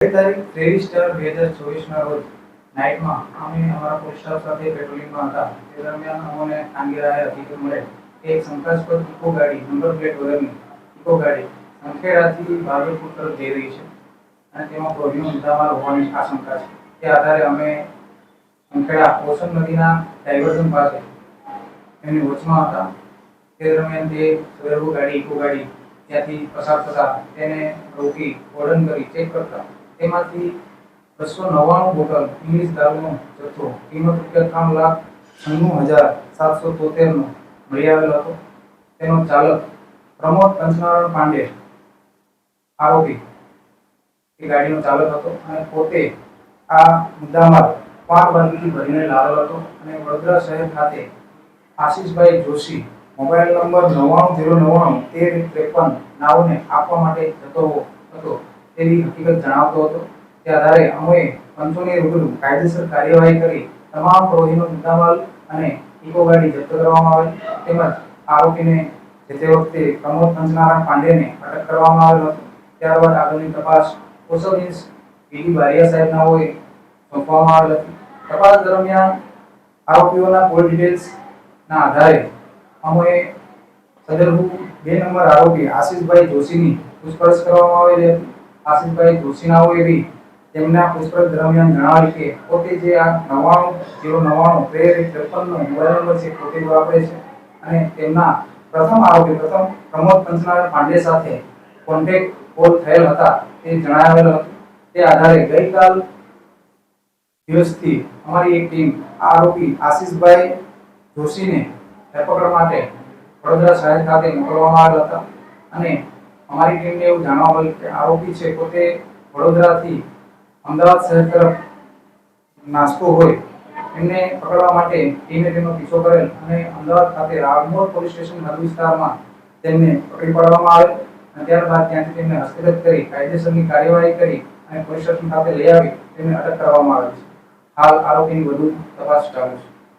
તારીખ 23/4/2024 રોજ નાઇટમાં અમે અમારા પોલીસ સ્ટાફ સાથે પેટ્રોલિંગમાં હતા. તે દરમિયાન અમને કાંગીરાએ હકીકત મળે કે એક શંકાસ્પદ ઇકો ગાડી, નંબર પ્લેટ વગરની ઇકો ગાડી સંખેડાથી ભાગલપુર તરફ જઈ રહી છે અને તેમાં પ્રોહિનો મુદ્દામાલ હોવાની આશંકા છે. તે આધારે અમે સંખેડા ઓશન નદીના ડાયવર્ઝન પાસે એમની વચમાં હતા. તે દરમિયાન તે સદર્ભ ગાડી, ઇકો ગાડી ત્યાંથી પસાર થતા તેને રોકી ઓર્ડન કરી ચેક કરતા તેમાંથી 299 બોટલ ઇંગ્લિશ દારૂનો જથ્થો કિંમત ₹3,96,773 નો મળી આવેલ હતો. તેનો ચાલક પ્રમોદ પંચનારાયણ પાંડે આરોપી એ ગાડીનો ચાલક હતો અને પોતે આ મુદ્દામાલ 5 બાટલીથી ભરીને લાવેલો હતો અને વડોદરા શહેર ખાતે આશીષભાઈ જોશી મોબાઈલ નંબર 99091353 નાઓને આપવા માટે જતો હતો તેવી હકીકત જણાવતો હતો. તે આધારે અમે પંચોની રૂબરૂ કાયદેસર કાર્યવાહી કરી તમામ પ્રોહિનો મુદ્દામાલ અને ઇકો ગાડી જપ્ત કરવામાં આવેલ તેમજ આરોપીને જે તે વખતે પ્રમોદ પંચનારાયણ પાંડેને અટક કરવામાં આવેલ હતો. ત્યારબાદ આગળની તપાસ કોસલ ઇન્સ પીડી બારિયા સાહેબ નાઓએ સોંપવામાં આવેલ હતી. તપાસ દરમિયાન આરોપીઓના કોલ ડિટેલ્સ ના આધારે અમે સદરભુ 2 નંબર આરોપી આશીષભાઈ જોશીની પૂછપરછ કરવામાં આવેલી હતી. આશીષભાઈ જોશીનાઓએ બી તેમના પૂછપરછ દરમિયાન જણાવ્યું કે પોતે જે આ 99091353 નો મોબાઈલ નંબર છે પોતે જ વાપરે છે અને તેમના પ્રથમ પ્રમોદ પંચનારાયણ પાંડે સાથે કોન્ટેક્ટ કોલ થયેલ હતા તે જણાવેલ હતું. તે આધારે ગઈકાલ દિવસથી અમારી એક ટીમ આરોપી આશીષભાઈ જોશીને ધરપકડ માટે વડોદરા શહેર ખાતે મોકલવામાં આવેલ હતા અને અમારી ટીમને એવું જાણવા મળ્યું કે આરોપી છે પોતે વડોદરાથી અમદાવાદ શહેર તરફ નાસ્તો હોય એમને પકડવા માટે ટીમે તેનો પીછો કરેલ અને અમદાવાદ ખાતે રામોલ પોલીસ સ્ટેશન હદ વિસ્તારમાં તેમને પકડી પાડવામાં આવેલ અને ત્યારબાદ ત્યાંથી તેમને હસ્તગત કરી કાયદેસરની કાર્યવાહી કરી અને પોલીસ સ્ટેશન ખાતે લઈ આવી તેમને અટક કરવામાં આવેલ છે. હાલ આરોપીની વધુ તપાસ ચાલુ છે.